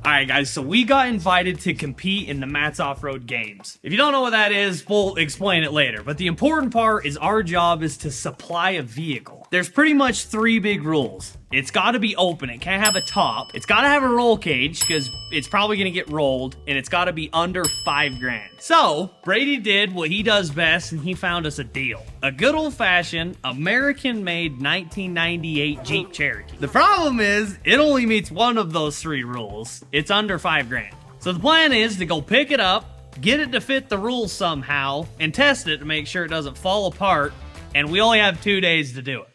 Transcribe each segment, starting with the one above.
Alright guys, so we got invited to compete in the Matts Offroad Games. If you don't know what that is, we'll explain it later. But the important part is our job is to supply a vehicle. There's pretty much 3 big rules. It's got to be open, it can't have a top. It's got to have a roll cage, because it's probably going to get rolled. And it's got to be under 5 grand. So, Brady did what he does best, and he found us a deal. A good old-fashioned, American-made 1998 Jeep Cherokee. The problem is, it only meets one of those 3 rules. It's under 5 grand. So the plan is to go pick it up, get it to fit the rules somehow, and test it to make sure it doesn't fall apart, and we only have 2 days to do it.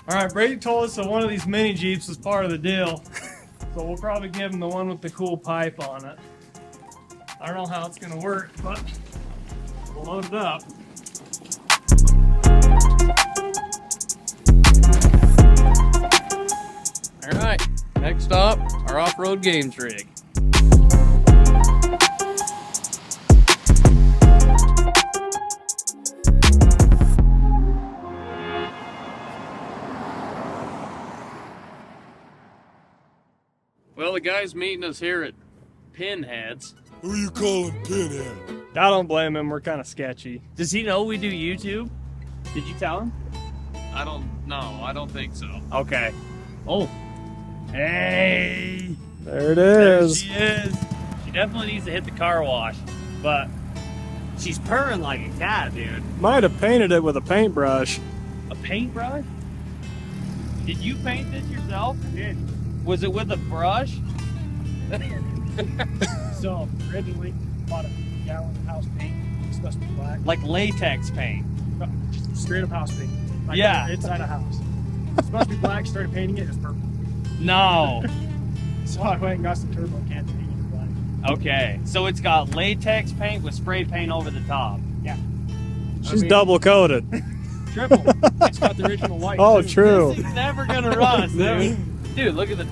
Alright, Brady told us that one of these mini Jeeps was part of the deal, so we'll probably give him the one with the cool pipe on it. I don't know how it's gonna work, but we'll load it up. Alright, next stop, our off-road games rig. Well, the guy's meeting us here at Pinheads. Who you calling Pinhead? I don't blame him, we're kind of sketchy. Does he know we do YouTube? Did you tell him? I don't think so. Okay. Oh. Hey! There it There is. she is. She definitely needs to hit the car wash, but she's purring like a cat, dude. Might have painted it with a paintbrush. A paintbrush? Did you paint this yourself? I did. Was it with a brush? So originally bought a gallon of house paint. It's supposed to be black. Like latex paint. No, just straight up house paint. Like Yeah. inside a house. It's supposed to be black. Started painting it. It's purple. No. So I went and got some turbo cans and painted it black. Okay. So it's got latex paint with spray paint over the top. Yeah. She's double coated. Triple. It's got the original white. Oh, too. true. This thing's never gonna rust, dude. Dude, look at the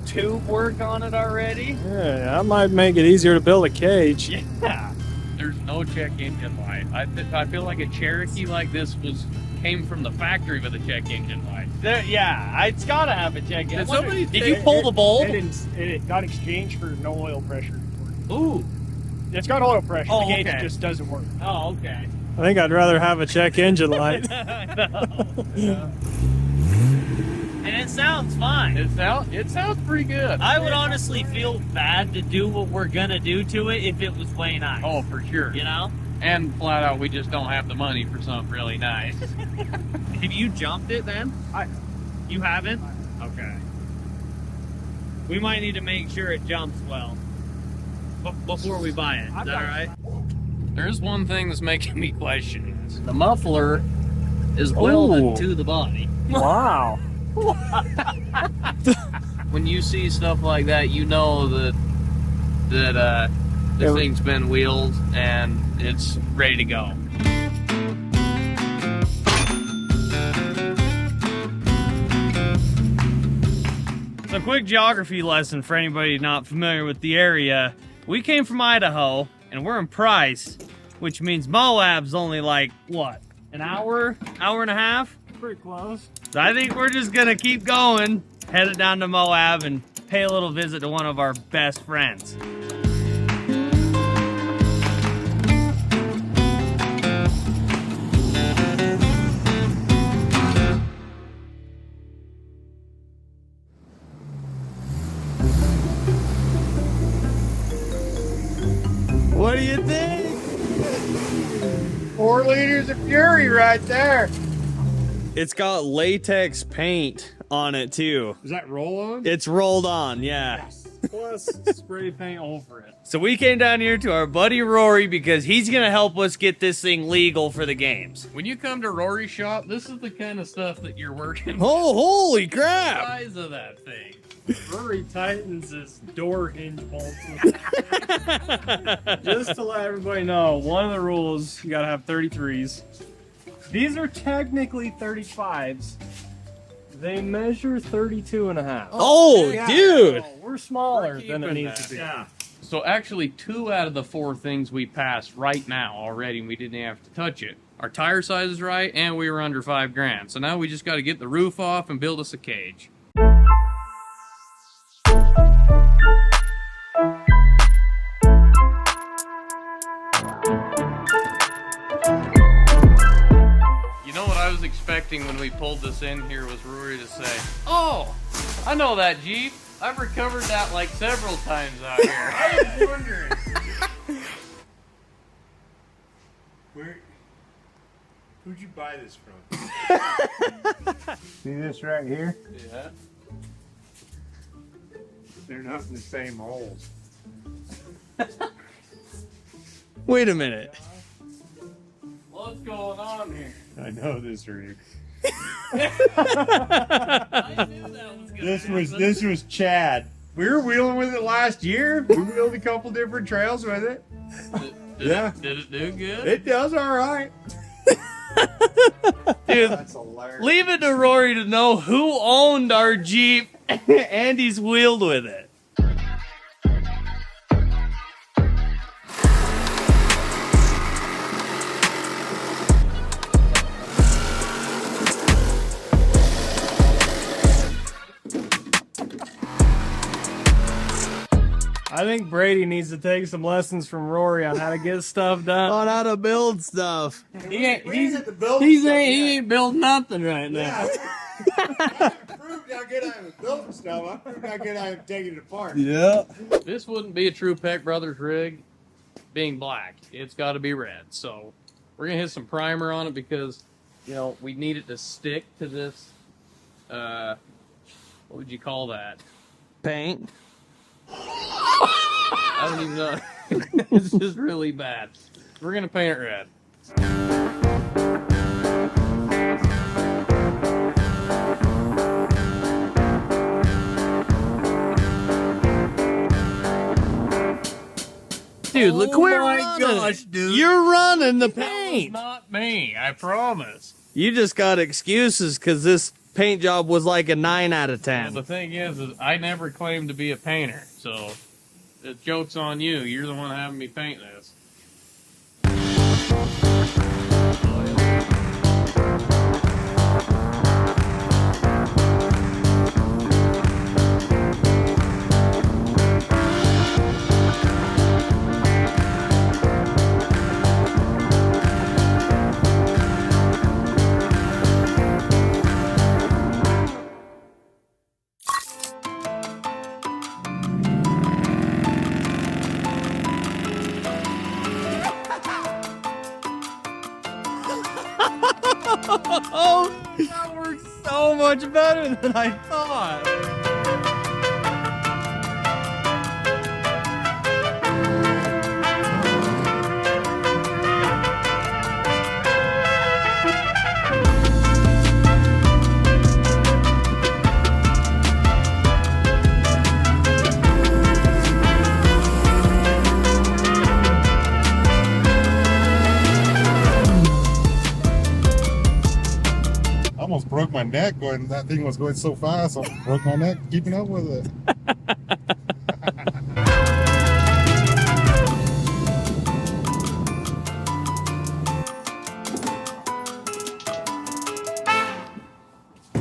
tube work on it already. Yeah, that might make it easier to build a cage. Yeah. There's no check engine light. I feel like a Cherokee like this came from the factory with a check engine light. Yeah, it's gotta have a check in. Did somebody Did you pull the bulb? It got exchanged for no oil pressure. Ooh. It's got oil pressure. Oh, the gauge okay. just doesn't work. Oh, okay. I think I'd rather have a check engine light. I know. Yeah. And it sounds fine. It sounds pretty good. I would honestly feel bad to do what we're gonna do to it if it was way nice. Oh, for sure. You know? And flat out, we just don't have the money for something really nice. Have you jumped it then? You haven't? Okay. We might need to make sure it jumps well before we buy it. Is that alright? There's one thing that's making me question this. The muffler is welded to the body. Wow. When you see stuff like that, you know that this thing's been wheeled and it's ready to go. So, quick geography lesson for anybody not familiar with the area. We came from Idaho, and we're in Price, which means Moab's only like, what, an hour and a half? Pretty close. So I think we're just gonna keep going, headed down to Moab, and pay a little visit to one of our best friends. What do you think? 4 liters of fury right there. It's got latex paint on it too. Is that roll on? It's rolled on, yeah. Plus spray paint over it. So we came down here to our buddy Rory because he's gonna help us get this thing legal for the games. When you come to Rory's shop, this is the kind of stuff that you're working with. Oh, holy The crap! size of that thing. Rory tightens his door hinge bolts. Just to let everybody know, one of the rules, you gotta have 33s. These are technically 35s. They measure 32 and a half. Oh, Yeah. dude! So we're smaller We're than it keeping needs to be. that. So actually 2 out of the 4 things we passed right now already, and we didn't have to touch it, our tire size is right, and we were under $5,000. So now we just got to get the roof off and build us a cage. You know what I was expecting when we pulled this in here was Rory to say, "Oh, I know that Jeep. I've recovered that like several times out here." I was wondering. Who'd you buy this from? See this right here? Yeah. They're not in the same holes. Wait a minute. What's going on here? I know this rig. I knew that was gonna This was Chad. We were wheeling with it last year. We wheeled a couple different trails with it. Yeah. Did it do good? It does all right. Dude, That's hilarious. leave it to Rory to know who owned our Jeep and he's wheeled with it. I think Brady needs to take some lessons from Rory on how to get stuff done. On how to build stuff. He ain't, We ain't at the build he stuff ain't built nothing right now. Yeah. I proved how good I am at building stuff. I proved how good I am taking it apart. Yeah. This wouldn't be a true Peck Brothers rig being black. It's got to be red. So we're going to hit some primer on it because, you know, we need it to stick to this, what would you call that? Paint. I don't even know. It's just really bad. We're going to paint it red. Dude, look, we're my running. gosh, dude. You're running the That was paint. not me, I promise. You just got excuses because this paint job was like a 9 out of Well, 10. the thing is I never claimed to be a painter, so the joke's on you. You're the one having me paint this. Oh, that works so much better than I thought. Almost broke my neck when that thing was going so fast. I broke my neck keeping up with it.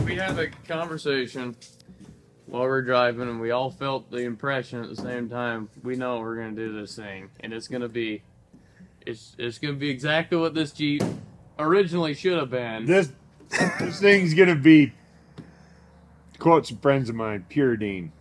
We had a conversation while we're driving, and we all felt the impression at the same time. We know we're gonna do this thing, and it's gonna be exactly what this Jeep originally should have been. This thing's gonna be, quote some friends of mine, pure Dean.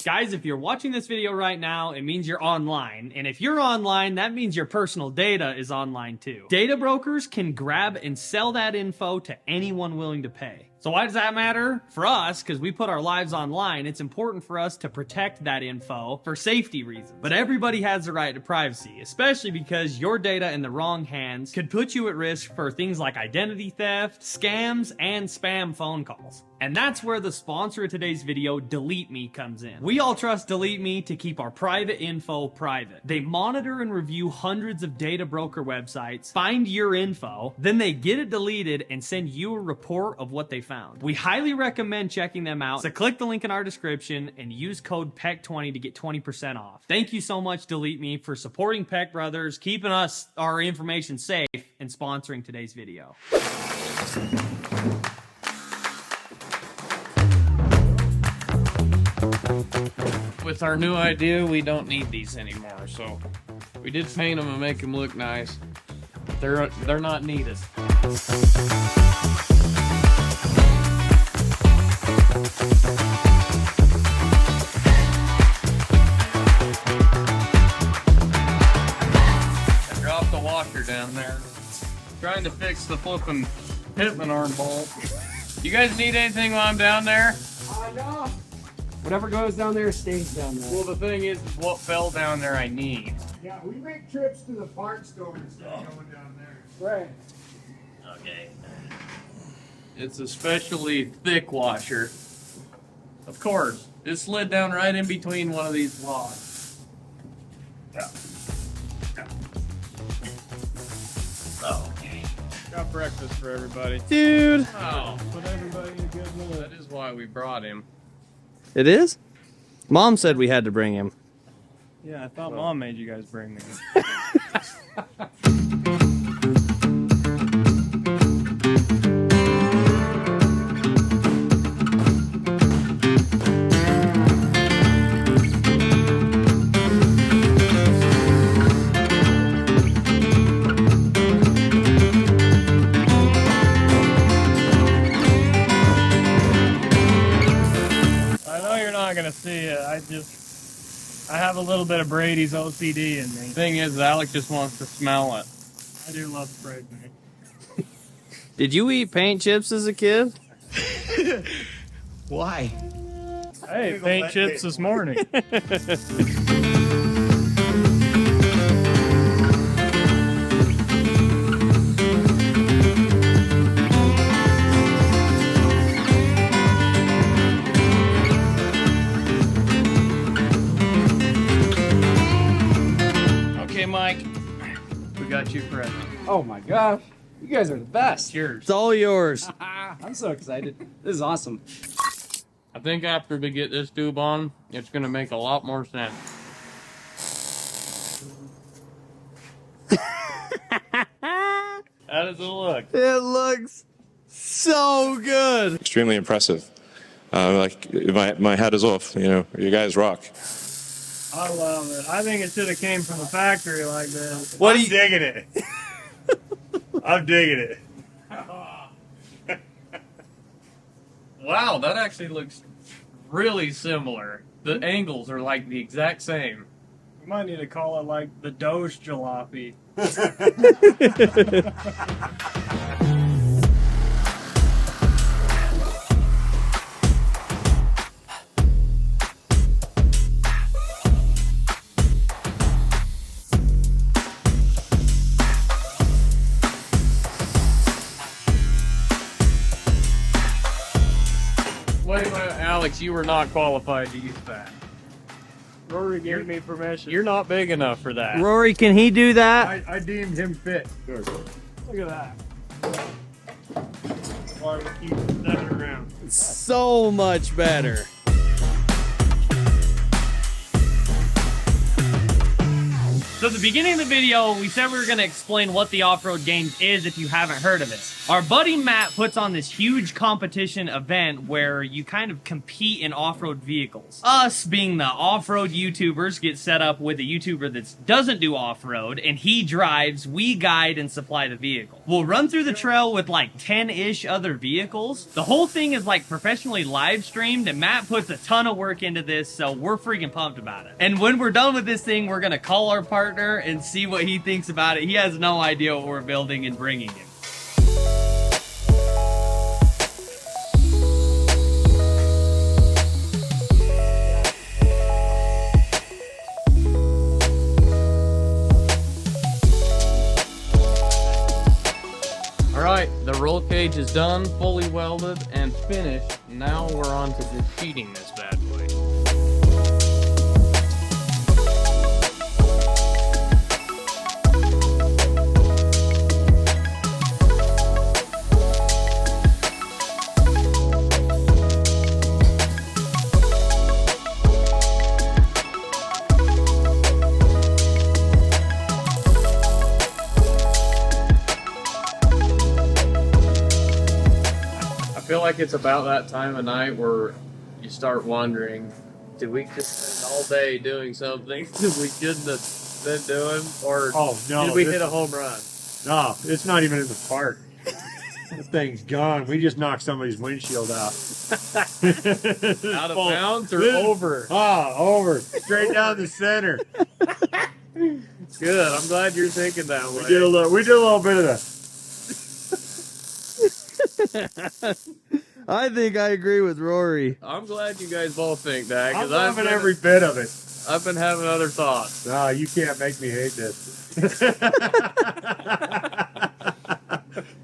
Guys, if you're watching this video right now, it means you're online. And if you're online, that means your personal data is online too. Data brokers can grab and sell that info to anyone willing to pay. So why does that matter? For us, because we put our lives online, it's important for us to protect that info for safety reasons. But everybody has the right to privacy, especially because your data in the wrong hands could put you at risk for things like identity theft, scams, and spam phone calls. And that's where the sponsor of today's video, Delete Me, comes in. We all trust Delete Me to keep our private info private. They monitor and review hundreds of data broker websites, find your info, then they get it deleted and send you a report of what they found. We highly recommend checking them out, so click the link in our description and use code PEC20 to get 20% off. Thank you so much, Delete Me, for supporting Peck Brothers, keeping our information safe, and sponsoring today's video. With our new idea, we don't need these anymore, so we did paint them and make them look nice. They're not needed. I dropped the washer down there. Trying to fix the flipping pitman arm bolt. You guys need anything while I'm down there? No. Whatever goes down there stays down there. Well, the thing is what fell down there I need. Yeah, we make trips to the parts store instead of going down there. Right. Okay. It's a specially thick washer. Of course, it slid down right in between one of these logs. Yeah. Okay. Got breakfast for everybody. Dude. Oh, Put everybody in a good mood. that is why we brought him. It is? Mom said we had to bring him. Yeah, I thought Mom made you guys bring me. I know you're not gonna see it. I have a little bit of Brady's OCD in me. Thing is, Alec just wants to smell it. I do love spray paint. Did you eat paint chips as a kid? Why? Hey, paint chips this morning. Okay, Mike. We got you present. Oh my gosh. You guys are the best. Cheers. It's all yours. I'm so excited. This is awesome. I think after we get this tube on, it's gonna make a lot more sense. How does it look? It looks so good. Extremely impressive. Like my hat is off. You know, you guys rock. I love it. I think it should have came from the factory like this. What I'm digging it. I'm digging it. Wow, that actually looks really similar. The angles are like the exact same. We might need to call it like the Doge Jalopy. Wait, Alex, you were not qualified to use that. Rory gave me permission. You're not big enough for that. Rory, can he do that? I deemed him fit. Look at that. Why we keep that around. So much better. So at the beginning of the video, we said we were going to explain what the Offroad Games is if you haven't heard of it. Our buddy Matt puts on this huge competition event where you kind of compete in off-road vehicles. Us, being the off-road YouTubers, get set up with a YouTuber that doesn't do off-road, and he drives, we guide and supply the vehicle. We'll run through the trail with like 10-ish other vehicles. The whole thing is like professionally live streamed, and Matt puts a ton of work into this, so we're freaking pumped about it. And when we're done with this thing, we're going to call our partner and see what he thinks about it. He has no idea what we're building and bringing him. Alright, the roll cage is done, fully welded, and finished. Now we're on to just sheeting this bad boy. feel like it's about that time of night where you start wondering, did we just spend all day doing something that we shouldn't have been doing? Or did we hit a home run? No, it's not even in the park. The thing's gone. We just knocked somebody's windshield out. Out of bounds or over? Over. Straight down the center. Good. I'm glad you're thinking that way. We did a little bit of that. I think I agree with Rory. I'm glad you guys both think that. I'm 'cause loving every bit of it. I've been having other thoughts. No, you can't make me hate this.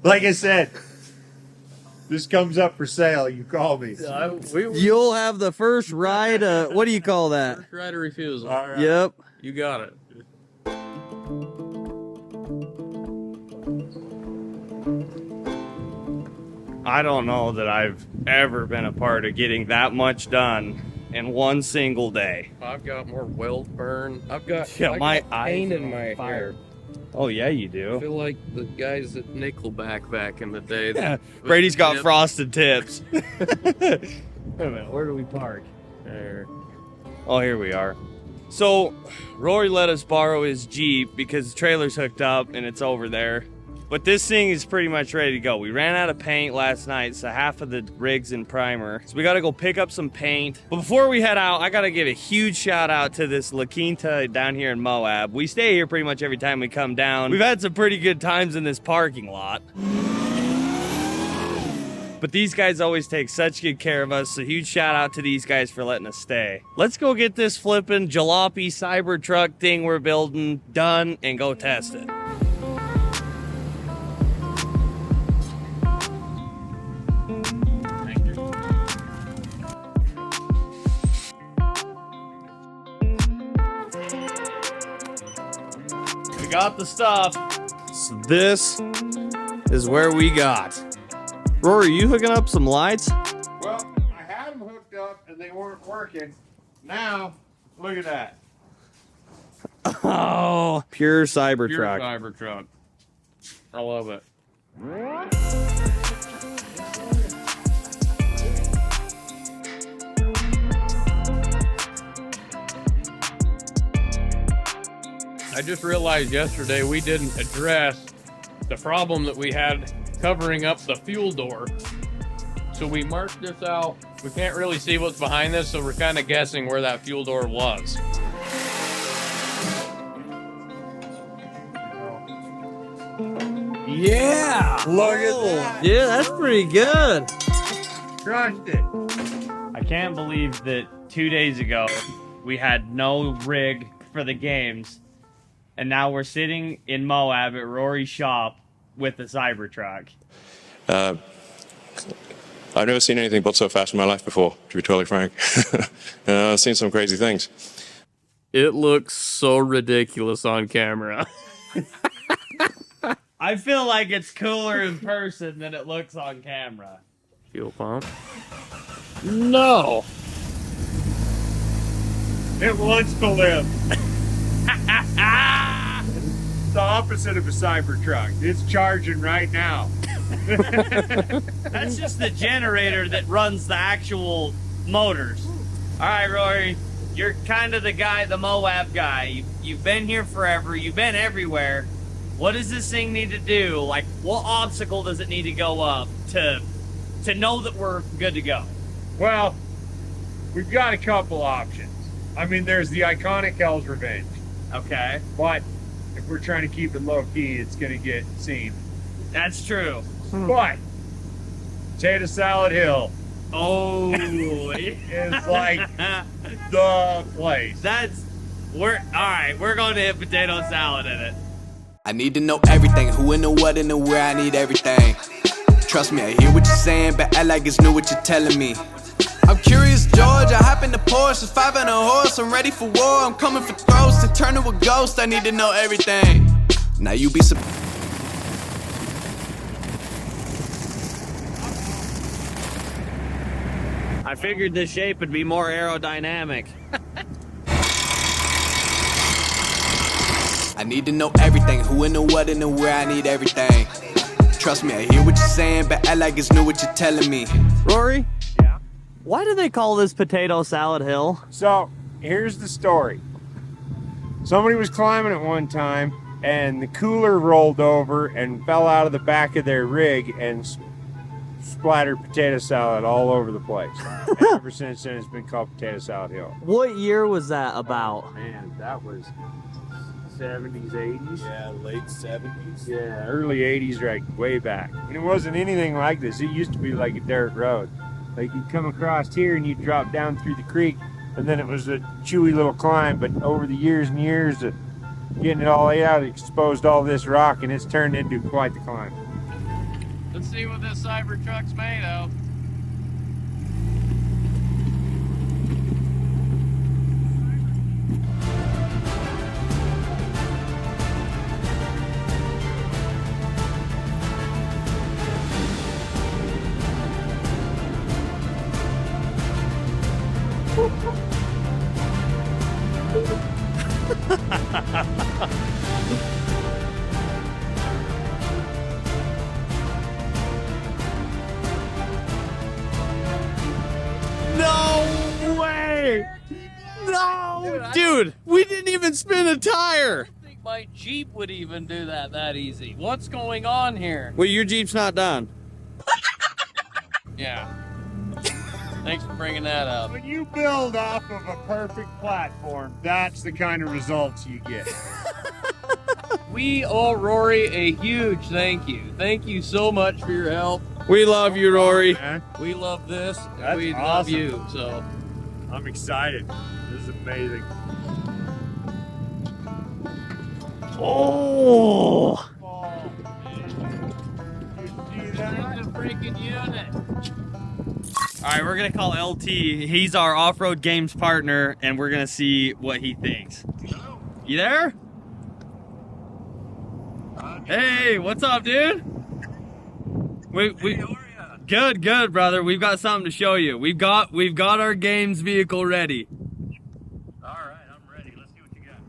Like I said, this comes up for sale. You call me. You'll have the first right. What do you call that? First right of refusal. All right. Yep. You got it. I don't know that I've ever been a part of getting that much done in one single day. I've got more weld burn. I've got my pain eyes in my hair. Oh yeah, you I do. feel like the guys at Nickelback back in the day. Brady's got Yep. frosted tips. Wait a minute, where do we park? There. Oh, here we are. So, Rory let us borrow his Jeep because the trailer's hooked up and it's over there. But this thing is pretty much ready to go. We ran out of paint last night, so half of the rig's in primer. So we gotta go pick up some paint. But before we head out, I gotta give a huge shout out to this La Quinta down here in Moab. We stay here pretty much every time we come down. We've had some pretty good times in this parking lot. But these guys always take such good care of us, so huge shout out to these guys for letting us stay. Let's go get this flippin' jalopy Cybertruck thing we're building done and go test it. We got the stuff. So this is where we got. Rory, you hooking up some lights? Well, I had them hooked up and they weren't working. Now, look at that. Oh, pure Cybertruck. Pure Cybertruck. I love it. I just realized yesterday we didn't address the problem that we had covering up the fuel door. So we marked this out. We can't really see what's behind this, so we're kind of guessing where that fuel door was. Yeah. Look at that. Yeah, that's pretty good. Crushed it. I can't believe that 2 days ago we had no rig for the games, and now we're sitting in Moab at Rory's shop with the Cybertruck. I've never seen anything built so fast in my life before, to be totally frank. I've seen some crazy things. It looks so ridiculous on camera. I feel like it's cooler in person than it looks on camera. Fuel pump. No. It wants to live. It's the opposite of a Cybertruck. It's charging right now. That's just the generator that runs the actual motors. All right, Rory, you're kind of the guy, the Moab guy. You've been here forever. You've been everywhere. What does this thing need to do? Like, what obstacle does it need to go up to know that we're good to go? Well, we've got a couple options. I mean, there's the iconic Hell's Revenge. Okay. But if we're trying to keep it low key, it's going to get seen. That's true. But Potato Salad Hill Oh, is like the place. All right, we're going to hit potato salad in it. I need to know everything, who and the what and the where, I need everything. Trust me, I hear what you're saying, but act like it's new what you're telling me. I'm curious, George, I hop in the Porsche, it's 5 and a horse, I'm ready for war, I'm coming for throats, and turn to a ghost, I need to know everything. Now you be surprised. I figured this shape would be more aerodynamic. I need to know everything, who and the what and the where, I need everything. Trust me, I hear what you're saying, but act like it's new what you're telling me. Rory, Yeah. why do they call this Potato Salad Hill? So here's the story. Somebody was climbing it one time, and the cooler rolled over and fell out of the back of their rig and splattered potato salad all over the place. And ever since then, it's been called Potato Salad Hill. What year was that about? Man, that was 70s, 80s. Yeah, late 70s. Yeah, early 80s, right, way back. And it wasn't anything like this. It used to be like a dirt road. Like you'd come across here and you'd drop down through the creek, and then it was a chewy little climb. But over the years and years of getting it all laid out, it exposed all this rock, and it's turned into quite the climb. Let's see what this Cybertruck's made of. No way! No! Dude, we didn't even spin a tire! I think my Jeep would even do that easy. What's going on here? Wait, your Jeep's not done. Yeah. Thanks for bringing that up. When you build off of a perfect platform, that's the kind of results you get. We owe Rory a huge thank you. Thank you so much for your help. We love you, Rory. Man, We love this. And That's we love awesome. you. So I'm excited. This is amazing. Oh! the freaking unit. All right, we're gonna call LT. He's our off-road games partner, and we're gonna see what he thinks. Hello. You there? Hey, what's up, dude? Good, brother. We've got something to show you. We've got our games vehicle ready. All right, I'm ready. Let's see what you got.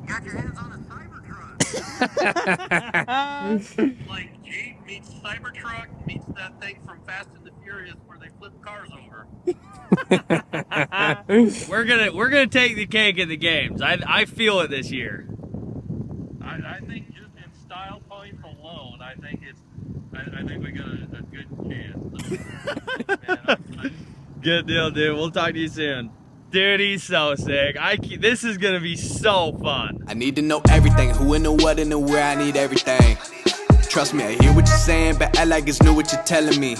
Got your hands on a Cybertruck. Like Jeep meets Cybertruck meets that thing from Fast and the Furious where they flip cars over. We're gonna take the cake at the games. I feel it this year. I think just in style points alone, I think we got a good chance. Good deal, dude. We'll talk to you soon. Dude, he's so sick. This is gonna be so fun. I need to know everything, who and the what and the where, I need everything. Trust me, I hear what you're saying, but act like it's new what you're telling me.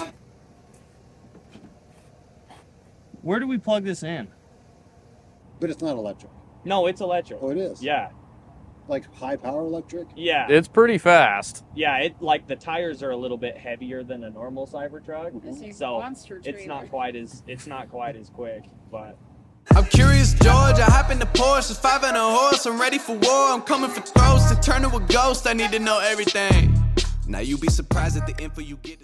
Where do we plug this in? But it's not electric. No, it's electric. Oh, it is? Yeah. Like high power electric? Yeah. It's pretty fast. Yeah, it like the tires are a little bit heavier than a normal Cybertruck, This so monster it's not quite as quick. But I'm curious, George. I hop in the Porsche, it's 5 and a horse. I'm ready for war. I'm coming for throats and turn to a ghost. I need to know everything. Now you be surprised at the info you get.